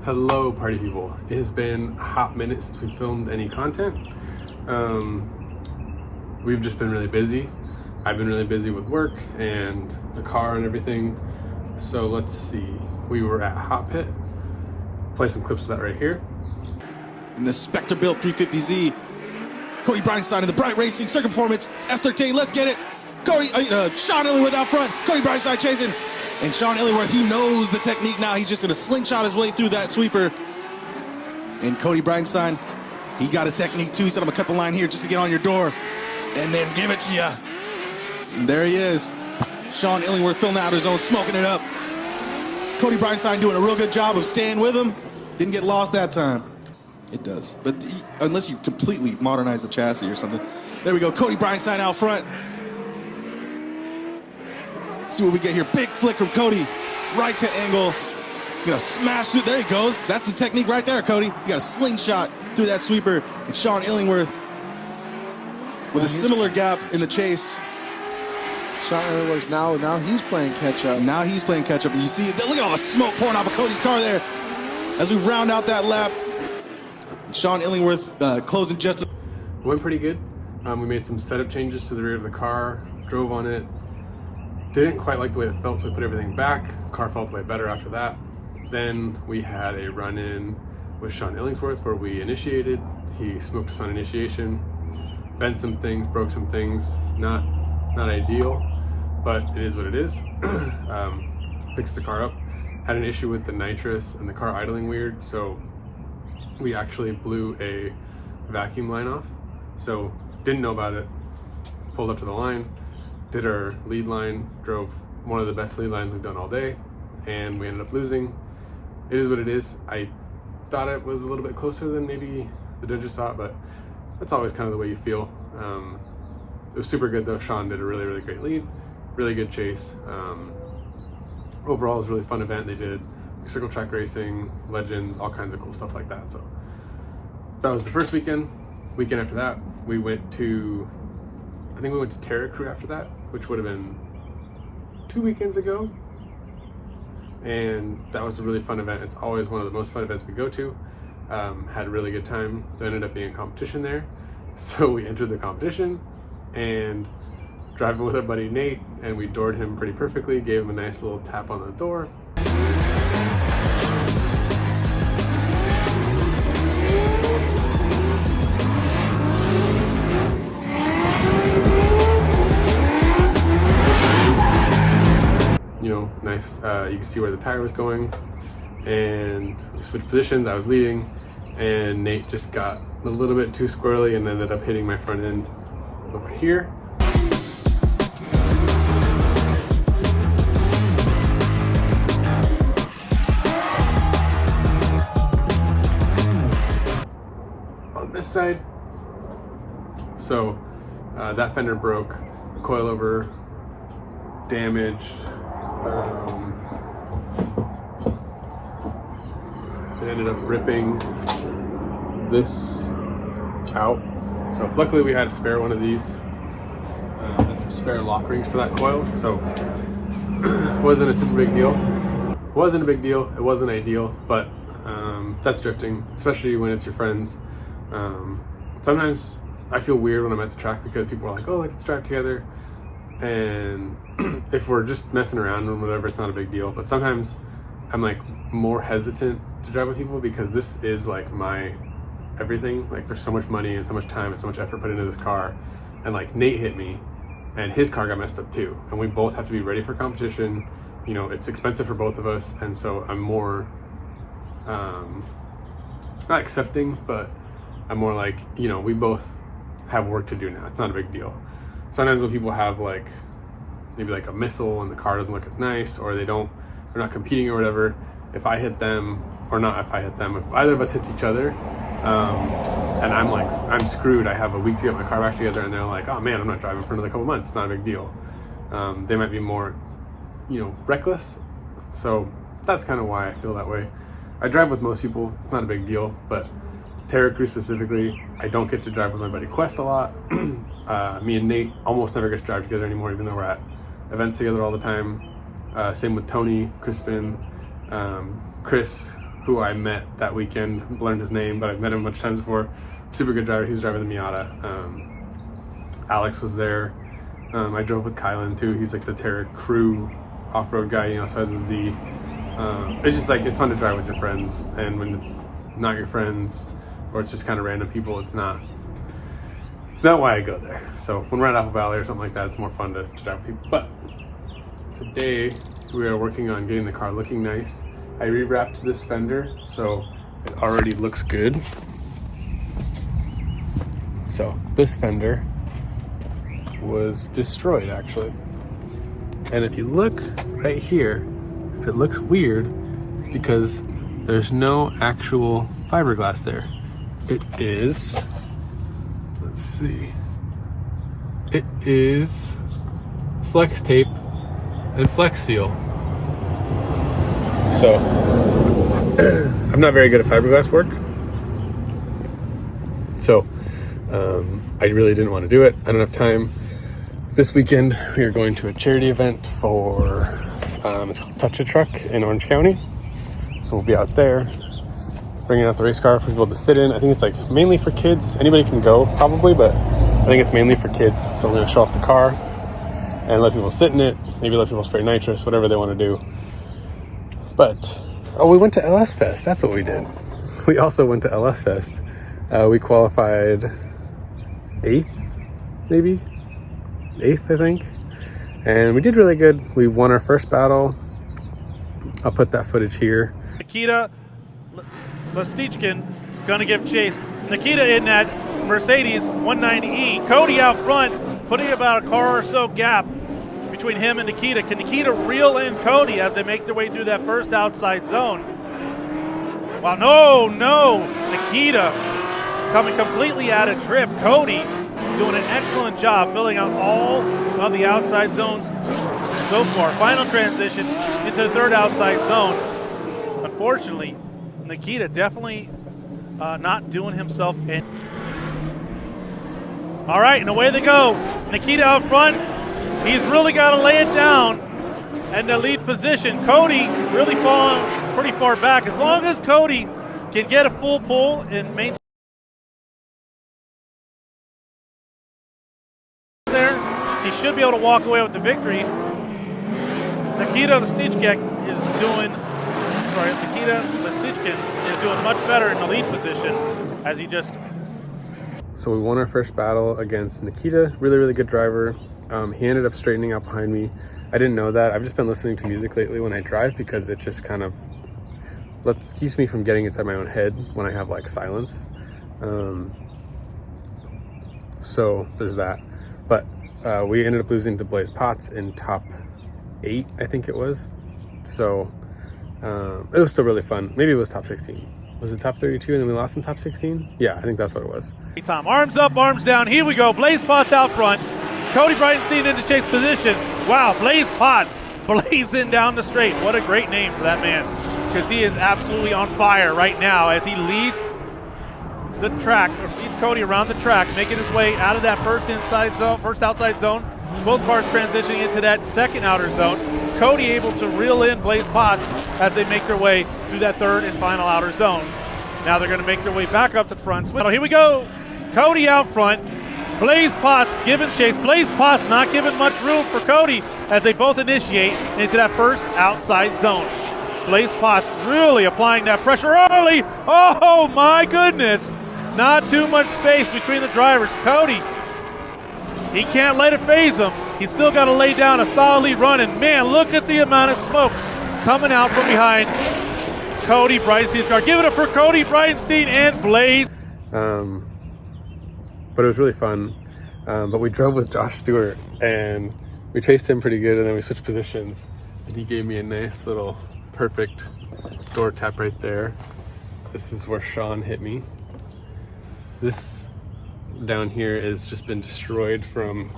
Hello party people. It has been a hot minute since we filmed any content. We've just been really busy. I've been really busy with work and the car and everything. So let's see. We were at Hot Pit. Play some clips of that right here. In the Spectre built 350Z, Cody Breinstein in the Bright Racing Circuit Performance S13. Let's get it. Sean Illingworth out front. Cody Breinstein chasing. And Sean Illingworth, he knows the technique now. He's just going to slingshot his way through that sweeper. And Cody Breinstein, he got a technique too. He said, I'm going to cut the line here just to get on your door and then give it to you. And there he is. Sean Illingworth filling out his own, smoking it up. Cody Breinstein doing a real good job of staying with him. Didn't get lost that time. It does. But unless you completely modernize the chassis or something. There we go. Cody Breinstein out front. See what we get here. Big flick from Cody. Right to angle. Gonna smash through. There he goes. That's the technique right there, Cody. You got a slingshot through that sweeper. And Sean Illingworth with a similar gap in the chase. Sean Illingworth now he's playing catch up. Now he's playing catch up. And you see, look at all the smoke pouring off of Cody's car there. As we round out that lap. Sean Illingworth closing just. It went pretty good. We made some setup changes to the rear of the car. Drove on it. Didn't quite like the way it felt, so we put everything back. Car felt way better after that. Then we had a run-in with Sean Illingworth where we initiated. He smoked us on initiation, bent some things, broke some things. Not ideal, but it is what it is. Fixed the car up. Had an issue with the nitrous and the car idling weird, so we actually blew a vacuum line off. So didn't know about it. Pulled up to the line. Did our lead line, drove one of the best lead lines we've done all day, and we ended up losing. It is what it is. I thought it was a little bit closer than maybe the judges thought, but that's always kind of the way you feel. It was super good though. Sean did a really, really great lead, really good chase. Overall, it was a really fun event. They did circle track racing, legends, all kinds of cool stuff like that. So that was the first weekend. Weekend after that, we went to, I think we went to Terra Crew after that, which would have been 2 weekends ago. And that was a really fun event. It's always one of the most fun events we go to. Had a really good time. There ended up being a competition there. So we entered the competition and driving with our buddy Nate, and we doored him pretty perfectly, gave him a nice little tap on the door. Nice, you can see where the tire was going, and we switched positions. I was leading, and Nate just got a little bit too squirrely and ended up hitting my front end over here. On this side, so that fender broke, the coilover damaged. It ended up ripping this out. So luckily we had a spare one of these and some spare lock rings for that coil. So wasn't a super big deal. Wasn't a big deal. It wasn't ideal, but that's drifting, especially when it's your friends. Sometimes I feel weird when I'm at the track because people are like, oh, let's drive together. And if we're just messing around and whatever, it's not a big deal. But sometimes I'm like more hesitant to drive with people because this is like my everything. Like there's so much money and so much time and so much effort put into this car. And like Nate hit me and his car got messed up too. And we both have to be ready for competition. You know, it's expensive for both of us. And so I'm more, not accepting, but I'm more like, you know, we both have work to do now. It's not a big deal. Sometimes when people have like maybe like a missile and the car doesn't look as nice, or they're not competing or whatever, if I hit them, or not if I hit them, if either of us hits each other, and I'm like, I'm screwed, I have a week to get my car back together, and they're like, oh man, I'm not driving for another couple months, it's not a big deal. They might be more, you know, reckless. So that's kind of why I feel that way. I drive with most people, it's not a big deal, but Terra Crew specifically, I don't get to drive with my buddy Quest a lot. Me and Nate almost never get to drive together anymore, even though we're at events together all the time. Same with Tony, Crispin, Chris, who I met that weekend, learned his name, but I've met him a bunch of times before. Super good driver. He was driving the Miata. Alex was there. I drove with Kylan too. He's like the Terra crew off-road guy, you know, so has a Z. It's just like, it's fun to drive with your friends, and when it's not your friends or it's just kind of random people, it's not why I go there. So when we're at Apple Valley or something like that, it's more fun to drive with people. But today we are working on getting the car looking nice. I rewrapped this fender, so it already looks good. So this fender was destroyed actually. And if you look right here, if it looks weird, it's because there's no actual fiberglass there. It is, let's see, it is flex tape and flex seal. So I'm not very good at fiberglass work, so I really didn't want to do it. I don't have time. This weekend we are going to a charity event for it's called Touch a Truck in Orange County, so we'll be out there bringing out the race car for people to sit in. I think it's like mainly for kids. Anybody can go probably, but I think it's mainly for kids. So we're going to show off the car and let people sit in it, maybe let people spray nitrous, whatever they want to do. But we went to LS Fest. That's what we did. We also went to LS Fest. We qualified 8th, maybe 8th, I think, and we did really good. We won our first battle. I'll put that footage here. Nikita Lastichkin gonna give chase. Nikita in that Mercedes 190E. Cody out front, putting about a car or so gap between him and Nikita. Can Nikita reel in Cody as they make their way through that first outside zone? Wow, no, Nikita coming completely out of drift. Cody doing an excellent job filling out all of the outside zones so far. Final transition into the third outside zone. Unfortunately, Nikita definitely not doing himself in. All right, and away they go. Nikita out front. He's really got to lay it down in the lead position. Cody really falling pretty far back. As long as Cody can get a full pull and maintain there, he should be able to walk away with the victory. Nikita Lastichkin is doing much better in the lead position as he just. So we won our first battle against Nikita. Really good driver. He ended up straightening out behind me. I didn't know that. I've just been listening to music lately when I drive because it just kind of keeps me from getting inside my own head when I have like silence. So there's that. But we ended up losing to Blaze Potts in top 8, I think it was. So it was still really fun. Maybe it was top 16. Was it top 32 and then we lost in top 16? Yeah, I think that's what it was. Tom, arms up, arms down. Here we go. Blaze Potts out front. Cody Breitenstein into chase position. Wow, Blaze Potts blazing down the straight. What a great name for that man, because he is absolutely on fire right now as he leads the track, or leads Cody around the track, making his way out of that first outside zone. Both cars transitioning into that second outer zone. Cody able to reel in Blaze Potts as they make their way through that third and final outer zone. Now they're going to make their way back up to the front. So here we go. Cody out front. Blaze Potts giving chase. Blaze Potts not giving much room for Cody as they both initiate into that first outside zone. Blaze Potts really applying that pressure early. Oh my goodness. Not too much space between the drivers. Cody, he can't let it phase him. He's still got to lay down a solid lead run, and man, look at the amount of smoke coming out from behind Cody Breitenstein's car. Give it up for Cody Breitenstein and Blaze. But it was really fun. But we drove with Josh Stewart and we chased him pretty good, and then we switched positions and he gave me a nice little perfect door tap right there. This is where Sean hit me. This down here has just been destroyed from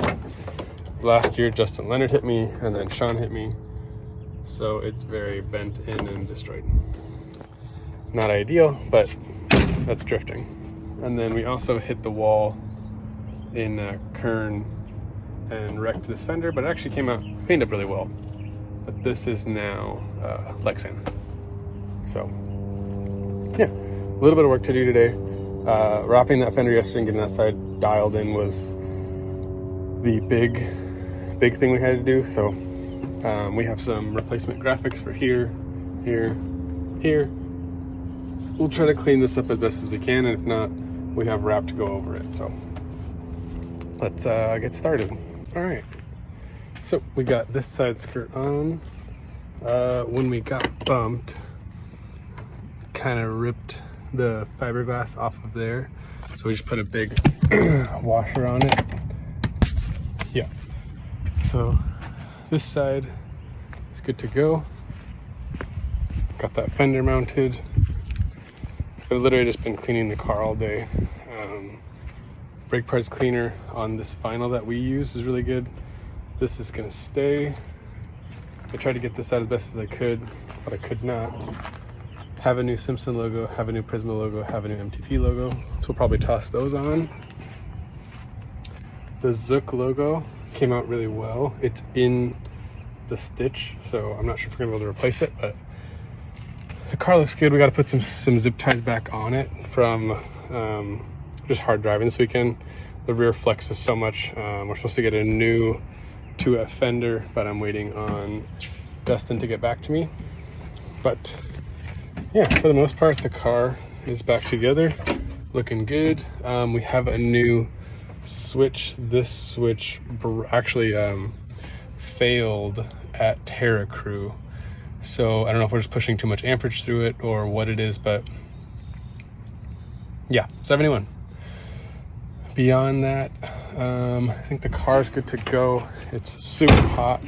last year. Justin Leonard hit me and then Sean hit me, so it's very bent in and destroyed. Not ideal, but that's drifting. And then we also hit the wall in Kern and wrecked this fender, but it actually cleaned up really well. But this is now Lexan. So yeah, a little bit of work to do today. Wrapping that fender yesterday and getting that side dialed in was the big thing we had to do. So we have some replacement graphics for here. We'll try to clean this up as best as we can, and if not, we have wrap to go over it. So let's get started. All right, so we got this side skirt on. When we got bumped, kind of ripped the fiberglass off of there, so we just put a big washer on it. Yeah, so this side is good to go. Got that fender mounted. I've literally just been cleaning the car all day. Brake parts cleaner on this vinyl that we use is really good. This is gonna stay. I tried to get this out as best as I could, but I could not. Have a new Simpson logo, have a new Prisma logo, have a new MTP logo. So we'll probably toss those on. The Zook logo came out really well. It's in the stitch, so I'm not sure if we're gonna be able to replace it, but the car looks good. We got to put some zip ties back on it from just hard driving this weekend. The rear flexes so much. We're supposed to get a new 2F fender, but I'm waiting on Dustin to get back to me. But yeah, for the most part, the car is back together, looking good. We have a new switch. This switch actually failed at Terra Crew. So I don't know if we're just pushing too much amperage through it or what it is, but yeah, 71. Beyond that, I think the car's good to go. It's super hot,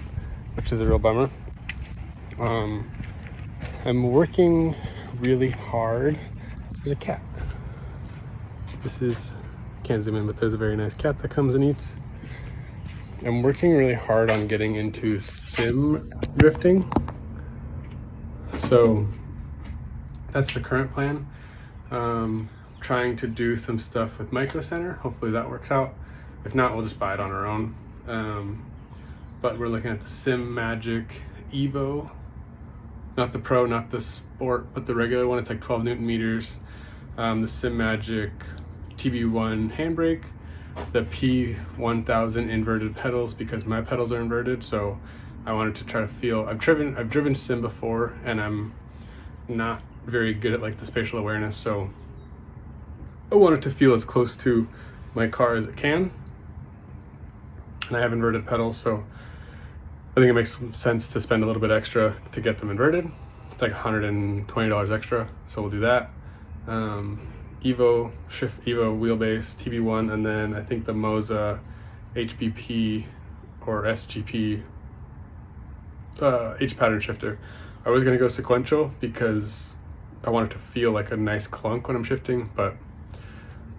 which is a real bummer. I'm working really hard. There's a cat. This is, can't zoom in, but there's a very nice cat that comes and eats. I'm working really hard on getting into sim drifting. So that's the current plan. Trying to do some stuff with Micro Center. Hopefully that works out. If not, we'll just buy it on our own. But we're looking at the Sim Magic Evo, not the Pro, not the Sport, but the regular one. It's like 12 Newton meters. The Sim Magic TB1 handbrake, the P1000 inverted pedals because my pedals are inverted. So I wanted to try to feel, I've driven sim before, and I'm not very good at like the spatial awareness, so I wanted to feel as close to my car as it can. And I have inverted pedals, so I think it makes sense to spend a little bit extra to get them inverted. It's like $120 extra, so we'll do that. Evo wheelbase, TB1, and then I think the Moza HBP or SGP H pattern shifter. I was gonna go sequential because I wanted to feel like a nice clunk when I'm shifting, but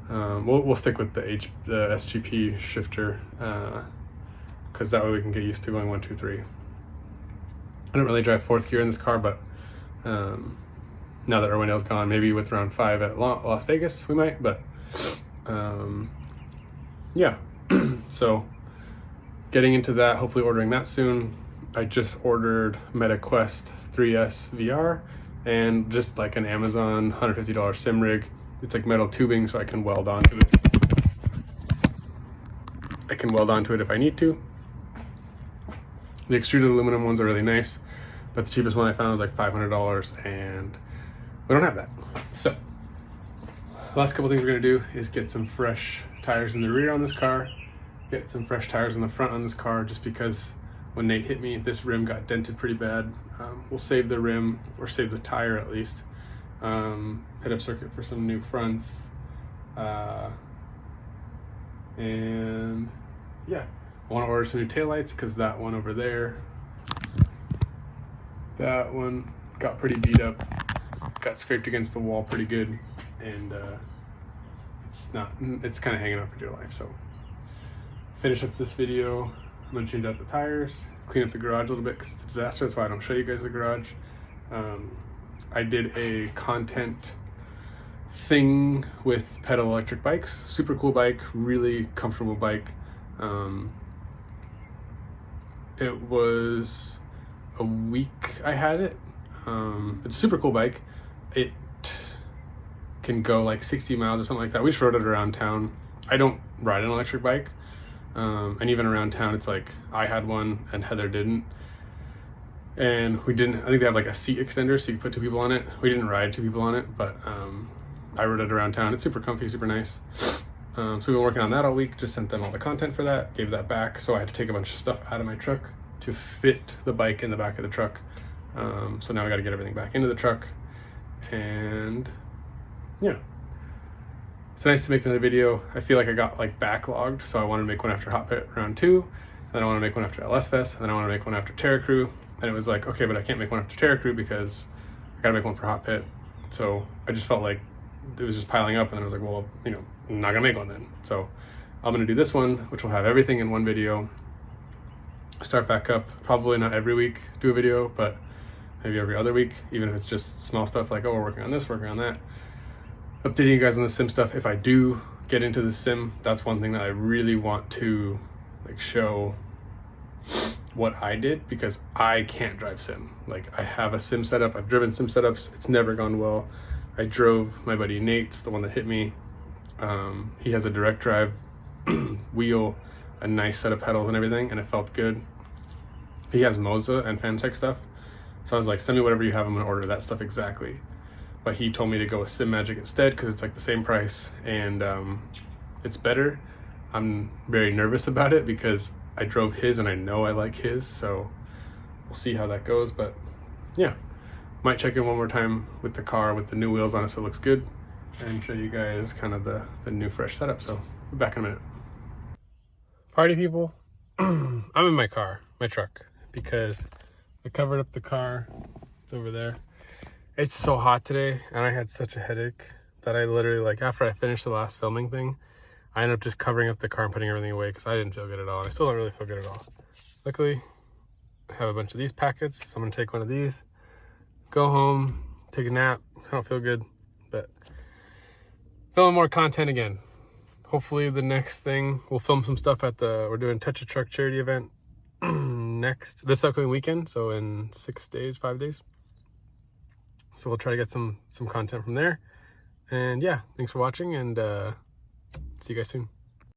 we'll stick with the SGP shifter because that way we can get used to going 1, 2, 3. I don't really drive fourth gear in this car, but now that Irwindale's gone, maybe with round 5 at Las Vegas we might, but yeah. So getting into that, hopefully ordering that soon. I just ordered MetaQuest 3S VR and just like an Amazon $150 sim rig. It's like metal tubing, so I can weld onto it. I can weld onto it if I need to. The extruded aluminum ones are really nice, but the cheapest one I found was like $500, and we don't have that. So the last couple things we're gonna do is get some fresh tires in the rear on this car, get some fresh tires in the front on this car, just because when Nate hit me, this rim got dented pretty bad. We'll save the rim, or save the tire at least. Hit up circuit for some new fronts. And yeah, I want to order some new taillights because that one over there, that one got pretty beat up, got scraped against the wall pretty good, and it's kind of hanging out for dear life. So finish up this video. I'm gonna change out the tires, clean up the garage a little bit because it's a disaster. That's why I don't show you guys the garage. I did a content thing with pedal electric bikes. Super cool bike, really comfortable bike. It was a week I had it. It's a super cool bike. It can go like 60 miles or something like that. We just rode it around town. I don't ride an electric bike. And even around town, it's like I had one and Heather didn't. And we didn't, I think they have like a seat extender so you can put 2 people on it. We didn't ride 2 people on it, but I rode it around town. It's super comfy, super nice. So we've been working on that all week, just sent them all the content for that, gave that back. So I had to take a bunch of stuff out of my truck to fit the bike in the back of the truck. So now I got to get everything back into the truck. And yeah, it's nice to make another video. I feel like I got like backlogged, so I wanted to make one after Hot Pit Round 2, then I want to make one after LS Fest, and then I want to make one after Terra Crew. And it was like, okay, but I can't make one after Terra Crew because I got to make one for Hot Pit. So I just felt like it was just piling up, and then I was like, well, you know, I'm not gonna make one then. So I'm gonna do this one, which will have everything in one video. Start back up, probably not every week do a video, but maybe every other week, even if it's just small stuff like, oh, we're working on this, working on that. Updating you guys on the sim stuff. If I do get into the sim, that's one thing that I really want to like show what I did, because I can't drive sim. Like, I have a sim setup, I've driven sim setups, it's never gone well. I drove my buddy Nate's, the one that hit me. He has a direct drive wheel, a nice set of pedals and everything, and it felt good. He has Moza and Fantech stuff, so I was like, send me whatever you have, I'm gonna order that stuff exactly. But he told me to go with Sim Magic instead because it's like the same price and it's better. I'm very nervous about it because I drove his and I know I like his, so we'll see how that goes. But yeah, might check in one more time with the car with the new wheels on it so it looks good, and show you guys kind of the new fresh setup. So we'll be back in a minute. Party people, I'm in my car, my truck, because I covered up the car. It's over there. It's so hot today, and I had such a headache that I literally, like, after I finished the last filming thing, I ended up just covering up the car and putting everything away because I didn't feel good at all. I still don't really feel good at all. Luckily, I have a bunch of these packets, so I'm gonna take one of these, go home, take a nap. I don't feel good, but filming more content again. Hopefully the next thing, we'll film some stuff at we're doing Touch a Truck charity event this upcoming weekend, so in 5 days. So we'll try to get some content from there. And yeah, thanks for watching, and see you guys soon.